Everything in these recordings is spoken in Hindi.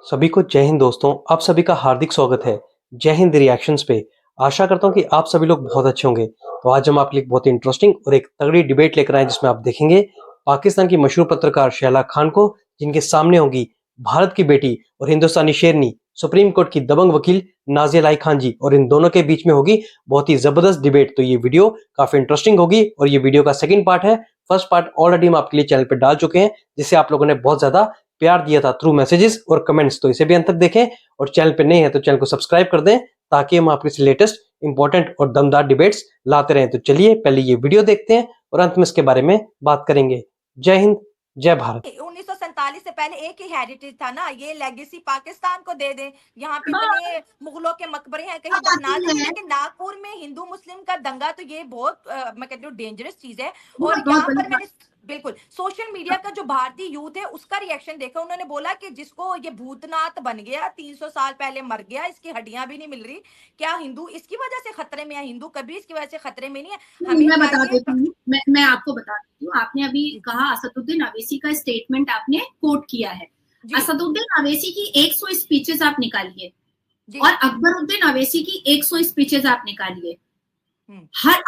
सभी को जय हिंद दोस्तों। आप सभी का हार्दिक स्वागत है जय हिंद रिएक्शंस पे। आशा करता हूँ कि आप सभी लोग बहुत अच्छे होंगे। तो आज हम आपके लिए बहुत ही इंटरेस्टिंग और एक तगड़ी डिबेट लेकर आए जिसमें आप देखेंगे पाकिस्तान की मशहूर पत्रकार शैला खान को, जिनके सामने होगी भारत की बेटी और हिंदुस्तानी शेरनी सुप्रीम कोर्ट की दबंग वकील नाज़िया लाई खान जी, और इन दोनों के बीच में होगी बहुत ही जबरदस्त डिबेट। तो ये वीडियो काफी इंटरेस्टिंग होगी और ये वीडियो का सेकंड पार्ट है। फर्स्ट पार्ट ऑलरेडी हम आपके लिए चैनल पर डाल चुके हैं, जिसे आप लोगों ने बहुत ज्यादा प्यार दिया था थ्रू मैसेजेस और कमेंट्स। तो इसे भी अंत तक देखें और चैनल पे नए हैं तो चैनल को सब्सक्राइब कर दें, ताकि हम आपके लेटेस्ट इंपॉर्टेंट और दमदार डिबेट्स लाते रहें। तो चलिए पहले ये वीडियो देखते हैं और अंत में इसके बारे में बात करेंगे। जय हिंद, जय भारत। 1947 से पहले एक ही हेरिटेज था ना, ये लेगेसी पाकिस्तान को दे दें। यहाँ पे इतने मुगलों के मकबरे हैं, कहीं दफना दें। लेकिन नागपुर में हिंदू मुस्लिम का दंगा तो ये बहुत मैं कहती हूँ डेंजरस चीज है। और यहाँ पर मैंने बिल्कुल सोशल मीडिया का जो भारतीय यूथ है उसका रिएक्शन देखा। उन्होंने बोला कि जिसको ये भूतनाथ बन गया, 300 साल पहले मर गया, इसकी हड्डियां भी नहीं मिल रही, क्या हिंदू इसकी वजह से खतरे में है? हिंदू कभी इसकी वजह से खतरे में नहीं है। मैं बता देती हूँ, मैं आपको बता देती हूँ। आपने अभी कहा असदुद्दीन अवैसी का स्टेटमेंट आपने कोट किया है। असदुद्दीन अवैसी की 100 स्पीचेस आप निकालिए और अकबरुद्दीन अवैसी की 100 स्पीचेस आप निकालिए।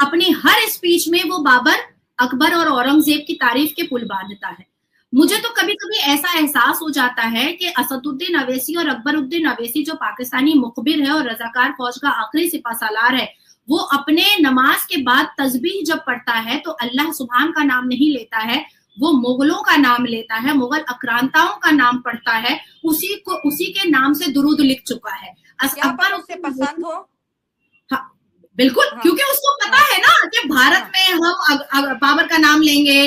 अपनी हर स्पीच में वो बाबर, अकबर और औरंगजेब की तारीफ के पुल बांधता है। मुझे तो कभी कभी ऐसा एहसास हो जाता है कि असदुद्दीन अवैसी और अकबरुद्दीन अवैसी जो पाकिस्तानी मुखबिर है और रजाकार फौज का आखिरी सिपाहसालार है, वो अपने नमाज के बाद तस्बीह जब पढ़ता है तो अल्लाह सुभान का नाम नहीं लेता है, वो मुगलों का नाम लेता है, मुगल आक्रांताओं का नाम पढ़ता है, उसी के नाम से दुरूद लिख चुका है। अकबर उससे पसंद हो? हाँ बिल्कुल, क्योंकि उसको पता है ना कि भारत में हम बाबर का नाम लेंगे,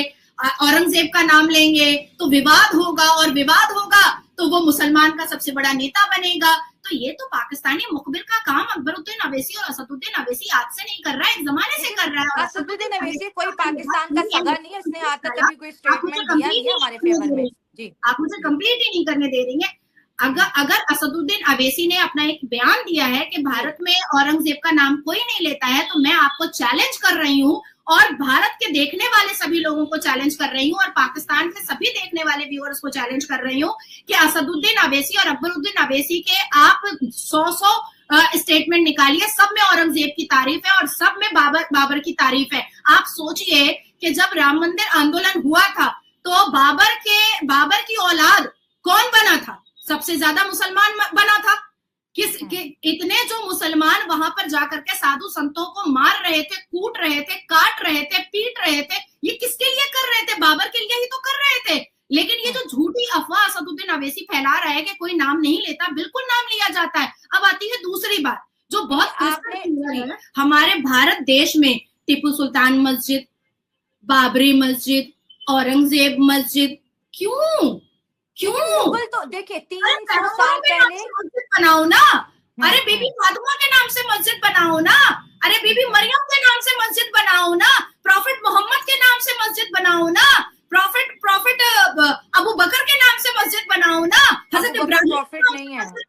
औरंगजेब का नाम लेंगे तो विवाद होगा, और विवाद होगा तो वो मुसलमान का सबसे बड़ा नेता बनेगा। तो ये तो पाकिस्तानी मुखबिर का काम अकबरुद्दीन अवैसी और असदुद्दीन अवैसी आज से नहीं कर रहा है, एक जमाने से कर रहा है। असदुद्दीन अवैसी कोई पाकिस्तान का सगा नहीं है, उसने आज तक कभी कोई स्टेटमेंट दिया नहीं है हमारे फेवर में। जी, आप मुझे कंप्लीट ही नहीं करने दे रही हैं। अगर असदुद्दीन अवैसी ने अपना एक बयान दिया है कि भारत में औरंगजेब का नाम कोई नहीं लेता है, तो मैं आपको चैलेंज कर रही हूँ और भारत के देखने वाले सभी लोगों को चैलेंज कर रही हूँ और पाकिस्तान के सभी देखने वाले व्यूअर्स को चैलेंज कर रही हूँ कि असदुद्दीन अवैसी और अकबरुद्दीन अवैसी के आप 100 स्टेटमेंट निकालिए, सब में औरंगजेब की तारीफ है और सब में बाबर की तारीफ है। आप सोचिए कि जब राम मंदिर आंदोलन हुआ था तो बाबर की औलाद कौन बना था? सबसे ज्यादा मुसलमान बना था। इतने जो मुसलमान वहां पर जाकर के साधु संतों को मार रहे थे, कूट रहे थे, काट रहे थे, पीट रहे थे, ये किसके लिए कर रहे थे? बाबर के लिए ही तो कर रहे थे। लेकिन ये जो झूठी अफवाह असदुद्दीन अवैसी फैला रहा है कि कोई नाम नहीं लेता, बिल्कुल नाम लिया जाता है। अब आती है दूसरी बात जो बहुत है, हमारे भारत देश में टीपू सुल्तान मस्जिद, बाबरी मस्जिद, औरंगजेब मस्जिद, क्यों? तो देखिए 300 साल पहले मस्जिद बनाओ ना। अरे बीबी फातिमा के नाम से मस्जिद बनाओ ना। अरे बीबी मरियम के नाम से मस्जिद बनाओ ना। प्रॉफिट मोहम्मद के नाम से मस्जिद बनाओ ना। प्रॉफिट अबू बकर के नाम से मस्जिद बनाओ ना। हजरत इब्राहिम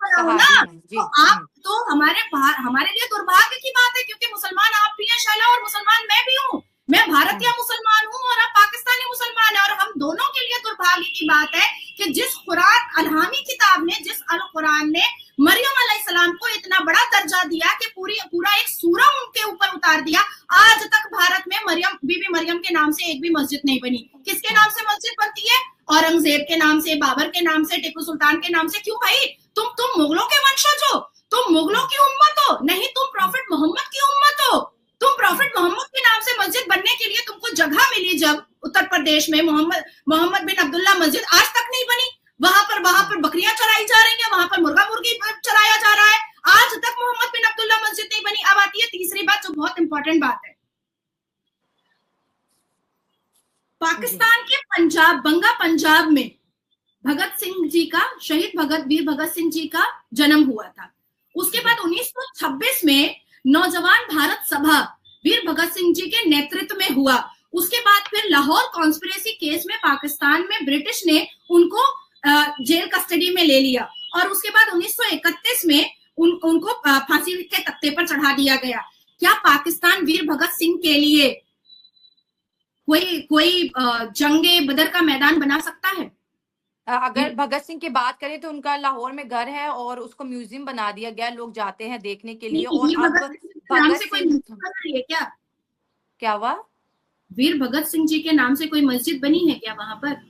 बनाओ ना। तो आप तो हमारे लिए दुर्भाग्य की बात है, क्योंकि मुसलमान आप भी हैं शैला और मुसलमान मैं भी हूँ। मैं भारतीय मुसलमान हूँ और आप पाकिस्तानी मुसलमान है, और हम दोनों के लिए दुर्भाग्य की बात है कि जिस कुरान अलहामी किताब ने, जिस अल कुरान ने मरियम अलैहिस्सलाम को इतना बड़ा दर्जा दिया कि पूरा एक सूरा उनके ऊपर उतार दिया, आज तक भारत में बीबी मरियम के नाम से एक भी मस्जिद नहीं बनी। किसके नाम से मस्जिद बनती है? औरंगजेब के नाम से, बाबर के नाम से, टीपू सुल्तान के नाम से। क्यों भाई? तुम मुगलों के वंशज हो, तुम मुगलों की उम्मत हो, नहीं तुम प्रॉफिट मोहम्मद की उम्मत हो। तुम प्रॉफिट मोहम्मद के नाम से मस्जिद बनने के लिए तुमको जगह मिली जब उत्तर प्रदेश में मोहम्मद बिन अब्दुल्ला मस्जिद, आज तक नहीं बनी। वहां पर बकरियां चराई जा रही हैं, वहां पर मुर्गा मुर्गी चराया जा रहा है, आज तक मोहम्मद बिन अब्दुल्ला मस्जिद नहीं बनी। अब आती है तीसरी बात जो बहुत इंपॉर्टेंट बात है। पाकिस्तान के बंगा पंजाब में भगत सिंह जी का, शहीद वीर भगत सिंह जी का जन्म हुआ था। उसके बाद 1926 में नौजवान भारत सभा वीर भगत सिंह जी के नेतृत्व में हुआ। उसके बाद फिर लाहौर कॉन्स्पिरेसी केस में पाकिस्तान में ब्रिटिश ने उनको जेल कस्टडी में ले लिया, और उसके बाद 1931 में उनको फांसी के तख्ते पर चढ़ा दिया गया। क्या पाकिस्तान वीर भगत सिंह के लिए कोई जंगे बदर का मैदान बना सकता है? अगर भगत सिंह की बात करें तो उनका लाहौर में घर है और उसको म्यूजियम बना दिया गया, लोग जाते हैं देखने के लिए। और वीर अब भगत सिंह के नाम भगत से कोई सिंह मस्जिद बन रही है क्या? क्या हुआ? वीर भगत सिंह जी के नाम से कोई मस्जिद बनी है क्या वहां पर?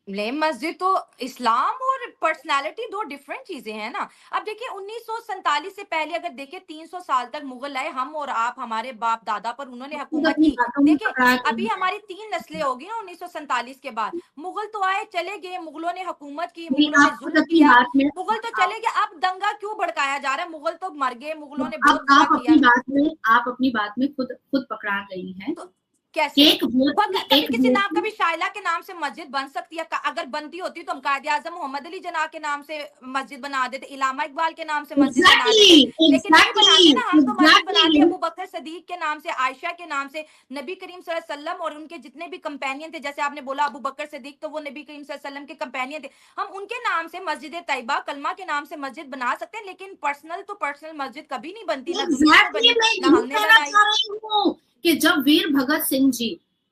नहीं, मस्जिद तो इस्लाम और पर्सनालिटी दो डिफरेंट चीजें हैं ना। अब देखिए 1947 से पहले अगर देखें 300 साल तक मुगल आए, हम और आप हमारे बाप दादा पर उन्होंने खुद हुकूमत अपनी की। बातों में देखिए पकड़ा अभी गई है। हमारी 3 नस्लें होगी ना 1947 के बाद। मुगल तो आए चले गए, मुगलों ने हुकूमत की, नहीं, मुगलों ने आप खुद जुल्म अपनी किया, बात में मुगल तो आप, चले गए। अब दंगा क्यों भड़काया जा रहा है? मुगल तो मर गए, मुगलों ने अब बहुत बुरा आप किया। अपनी बात में खुद खुद पकड़ा गई हैं तो कि कैसे? एक व्यक्ति कभी एक किसी नाम, व्यक्ति कभी शाइला के नाम से मस्जिद बन सकती है। अगर बनती होती तो हम कायदे आजम मोहम्मद अली जना के नाम से मस्जिद बना देते, इलामा इकबाल के नाम से मस्जिद बना देते। एग्जैक्टली लेकिन नहीं बनाते ना, हम तो मस्जिद बनाते एग्जैक्टली अबू बकर सदीक के नाम से, आयशा के नाम से, नबी करीम सल्लल्लाहु अलैहि वसल्लम और उनके जितने भी कंपेनियन थे। जैसे आपने बोला अबू बकर सदीक, तो वो नबी करीम सल्लल्लाहु अलैहि वसल्लम के कंपेनियन थे। हम उनके नाम से मस्जिद तैयबा कलमा के नाम से मस्जिद बना सकते हैं, लेकिन पर्सनल मस्जिद कभी नहीं बनती, ना दुनिया में एग्जैक्टली बनी, मैं ना यही हमने कहना बनाई। चाह रही हूँ कि जब वीर भगत सिंह जी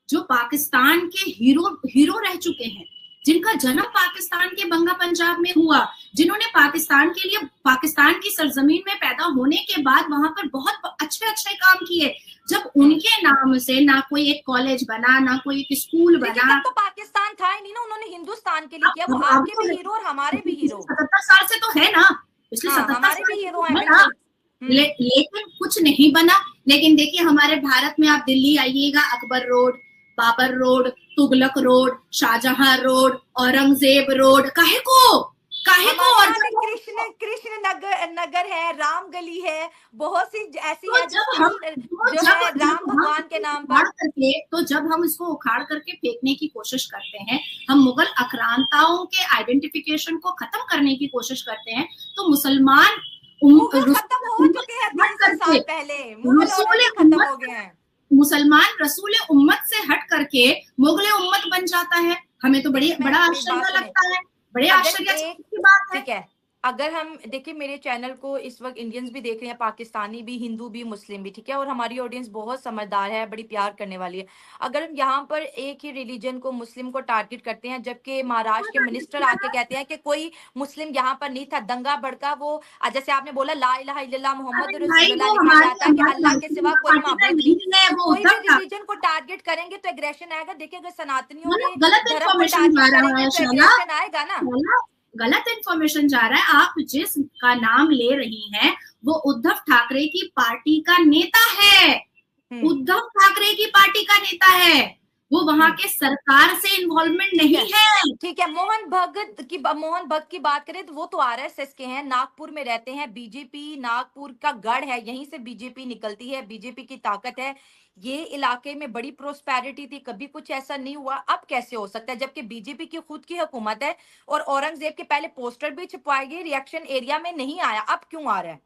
जो पाकिस्तान के हीरो रह चुके हैं, जिनका जन्म पाकिस्तान के बंगा पंजाब में हुआ, जिन्होंने पाकिस्तान के लिए पाकिस्तान की सरजमीन में पैदा होने के बाद वहां पर बहुत अच्छे अच्छे काम किए, जब उनके नाम से ना कोई एक कॉलेज बना, ना कोई एक स्कूल लेकिन बना। तब तो पाकिस्तान था ही नहीं ना, उन्होंने हिंदुस्तान के लिए किया। वो अब आपके तो भी हीरो और हमारे भी हीरो। 77 साल से तो है ना, पिछले हाँ, 77 हमारे साल भी से हीरो तो हैं है ना। बिल्कुल। लेकिन कुछ नहीं बना। लेकिन देखिए हमारे भारत में आप दिल्ली आइएगा, Akbar road, Babar road, Tughlaq road, Shahjahan road, Aurangzeb road, काहे को हमारे और यहाँ भी कृष्ण नगर है, राम गली है, बहुत सी ऐसी तो है जो स्टिल जो है राम भगवान के नाम पर। जब हम इसको उखाड़ करके फेंकने की कोशिश करते हैं, हम मुगल आक्रांताओं के आइडेंटिफिकेशन को खत्म करने की कोशिश करते हैं, तो मुसलमान मुगल खत्म हो चुके हैं 300 साल पहले, मुगल ऑलरेडी खत्म हो गए हैं। मुसलमान रसूल उम्मत से हट करके मुगल उम्मत बन जाता है। हमें तो बड़ा आश्चर्य लगता है, बड़े आश्चर्य की बात है। ठीक है, अगर हम देखिए मेरे चैनल को इस वक्त इंडियंस भी देख रहे हैं, पाकिस्तानी भी, हिंदू भी, मुस्लिम भी, ठीक है, और हमारी ऑडियंस बहुत समझदार है, बड़ी प्यार करने वाली है। अगर हम यहाँ पर एक ही रिलीजन को, मुस्लिम को टारगेट करते हैं, जबकि महाराष्ट्र के मिनिस्टर आके कहते हैं कि कोई मुस्लिम यहाँ पर नहीं था, दंगा भड़का, वो जैसे आपने बोला ला इलाहा इल्लल्लाह मोहम्मद रसूलुल्लाह लिखा जाता है कि अल्लाह के सिवा कोई माबूद नहीं। कोई भी रिलीजन को टारगेट करेंगे तो एग्रेशन आएगा। देखिए अगर सनातनियों के धर्म को टारगेट करेंगे तो एग्रेशन आएगा ना। गलत इंफॉर्मेशन जा रहा है। आप जिस का नाम ले रही हैं वो उद्धव ठाकरे की पार्टी का नेता है, उद्धव ठाकरे की पार्टी का नेता है, वो वहां के सरकार से इन्वॉल्वमेंट नहीं है। ठीक है, मोहन भगत की बात करें तो वो तो आरएसएस के हैं, नागपुर में रहते हैं, बीजेपी नागपुर का गढ़ है, यहीं से बीजेपी निकलती है, बीजेपी की ताकत है। ये इलाके में बड़ी प्रोस्पेरिटी थी, कभी कुछ ऐसा नहीं हुआ। अब कैसे हो सकता है जबकि बीजेपी की खुद की हुकूमत है और औरंगजेब के पहले पोस्टर भी छपवाए गए, रिएक्शन एरिया में नहीं आया, अब क्यों आ रहा है?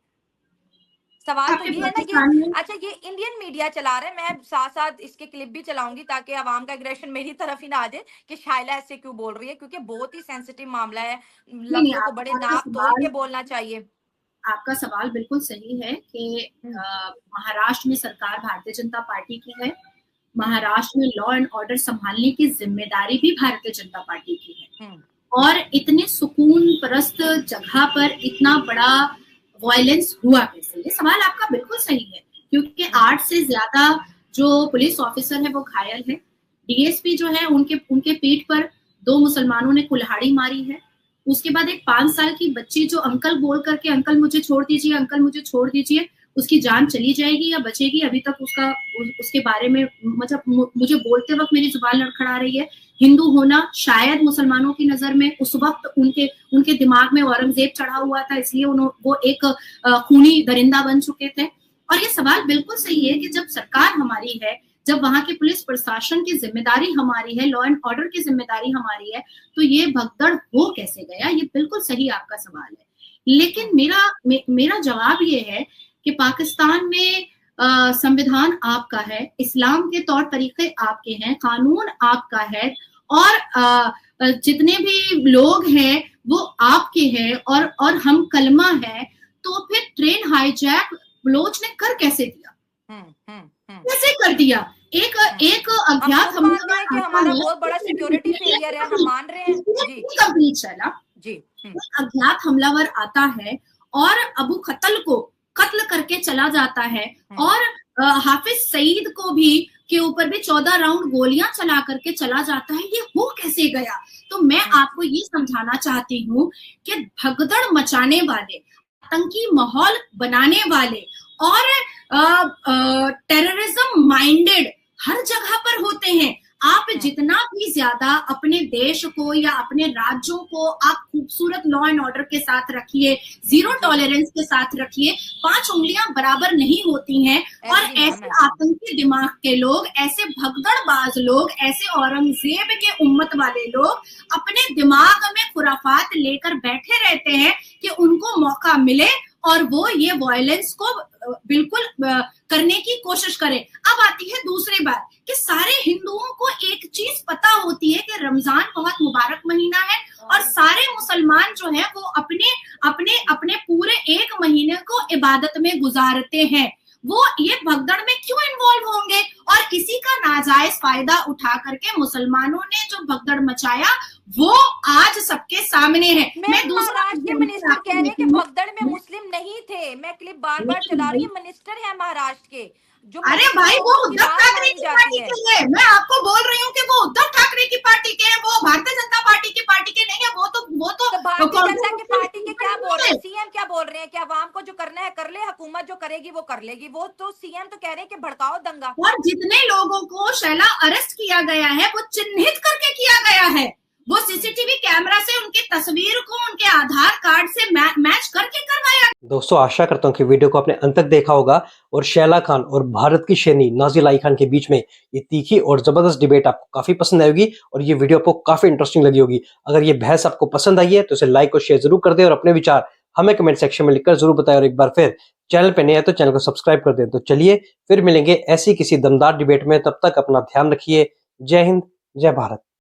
सवाल तो ये है ना। ये अच्छा, ये इंडियन मीडिया चला रहे हैं, मैं साथ साथ इसके क्लिप भी चलाऊंगी ताकि आवाम का एग्रेशन मेरी तरफ ही ना आ जाए कि शाइला ऐसे क्यों बोल रही है, क्योंकि बहुत ही सेंसिटिव मामला है, लफ्जों को बड़े नाप तोल के बोलना चाहिए। आपका सवाल बिल्कुल सही है कि महाराष्ट्र में सरकार भारतीय जनता पार्टी की है, महाराष्ट्र में लॉ एंड ऑर्डर संभालने की जिम्मेदारी भी भारतीय जनता पार्टी की है, और इतने सुकून परस्त जगह पर इतना बड़ा वायलेंस हुआ कैसे? ये सवाल आपका बिल्कुल सही है, क्योंकि 8 से ज्यादा जो पुलिस ऑफिसर है वो घायल है। डीएसपी जो है उनके पीठ पर 2 मुसलमानों ने कुल्हाड़ी मारी है। उसके बाद एक 5 साल की बच्ची जो अंकल बोल करके अंकल मुझे छोड़ दीजिए, अंकल मुझे छोड़ दीजिए, उसकी जान चली जाएगी या बचेगी, अभी तक उसके बारे में मतलब मुझे बोलते वक्त मेरी जुबान लड़खड़ा रही है। हिंदू होना शायद मुसलमानों की नजर में उस वक्त उनके दिमाग में औरंगजेब चढ़ा हुआ था, इसलिए वो एक खूनी दरिंदा बन चुके थे। और ये सवाल बिल्कुल सही है कि जब सरकार हमारी है, जब वहां के पुलिस प्रशासन की जिम्मेदारी हमारी है, लॉ एंड ऑर्डर की जिम्मेदारी हमारी है, तो ये भगदड़ हो कैसे गया? ये बिल्कुल सही आपका सवाल है। लेकिन मेरा जवाब ये है कि पाकिस्तान में संविधान आपका है, इस्लाम के तौर तरीके आपके हैं, कानून आपका है, और जितने भी लोग हैं वो आपके हैं, और हम कलमा है, तो फिर ट्रेन हाईजैक बलोच ने कर कैसे दिया? कैसे कर दिया? एक एक अज्ञात हम खुद मानते हमलावर हैं कि आता हमारा है, बहुत बड़ा सिक्योरिटी फेलियर है, हम मान रहे हैं जी कंप्लीट चला। जी एक अज्ञात हमलावर आता है और अबू खतल को कत्ल करके चला जाता है और हाफिज सईद को भी के ऊपर भी 14 राउंड गोलियां चला करके चला जाता है। ये हो कैसे गया? तो मैं आपको ये समझाना चाहती हूँ कि भगदड़ मचाने वाले, आतंकी माहौल बनाने वाले और टेररिज्म माइंडेड हर जगह पर होते हैं। आप जितना भी ज्यादा अपने देश को या अपने राज्यों को आप खूबसूरत लॉ एंड ऑर्डर के साथ रखिए, जीरो टॉलरेंस के साथ रखिए, 5 उंगलियां बराबर नहीं होती हैं। और ऐसे आतंकी दिमाग के लोग, ऐसे भगदड़बाज लोग, ऐसे औरंगजेब के उम्मत वाले लोग अपने दिमाग में खुराफात लेकर बैठे रहते हैं कि उनको मौका मिले और वो ये वायलेंस को बिल्कुल करने की कोशिश करें। अब आती है दूसरी बात कि सारे हिंदुओं को एक चीज पता होती है कि रमजान बहुत मुबारक महीना है और सारे मुसलमान जो है वो अपने अपने अपने पूरे एक महीने को इबादत में गुजारते हैं। वो ये भगदड़ में क्यों इन्वॉल्व होंगे? और इसी का नाजायज फायदा उठा करके मुसलमानों ने जो भगदड़ मचाया वो आज सबके सामने है। मैं महाराष्ट्र के मिनिस्टर कह रहे हैं कि भगदड़ में मुस्लिम नहीं थे। मैं क्लिप बार बार चला रही हूँ, मिनिस्टर है महाराष्ट्र के जो। अरे भाई वो उद्धव ठाकरे की पार्टी के हैं। मैं आपको बोल रही हूँ कि वो उद्धव ठाकरे की पार्टी के हैं, वो भारतीय जनता पार्टी की पार्टी के नहीं है। वो तो भारतीय जनता की पार्टी के क्या बोल रहे हैं? सीएम क्या बोल रहे हैं कि आवाम को जो करना है कर ले, हुकूमत जो करेगी वो कर लेगी। वो तो सीएम तो कह रहे हैं कि भड़काओ दंगा। और जितने लोगों को शैला अरेस्ट किया गया है वो चिन्हित करके किया गया है। वो सीसीटीवी कैमरा से उनकी तस्वीर को उनके आधार कार्ड से मैच करके करवाया। दोस्तों आशा करता हूँ कि वीडियो को आपने अंत तक देखा होगा और शैला खान और भारत की शेरनी नाज़िल आई खान के बीच में ये तीखी और जबरदस्त डिबेट आपको काफी पसंद आएगी और ये वीडियो आपको काफी इंटरेस्टिंग लगी होगी। अगर ये बहस आपको पसंद आई है तो इसे लाइक और शेयर जरूर कर दें और अपने विचार हमें कमेंट सेक्शन में लिखकर जरूर बताएं। और एक बार फिर चैनल पे नए हैं तो चैनल को सब्सक्राइब कर दें। तो चलिए फिर मिलेंगे ऐसी किसी दमदार डिबेट में, तब तक अपना ध्यान रखिए। जय हिंद, जय भारत।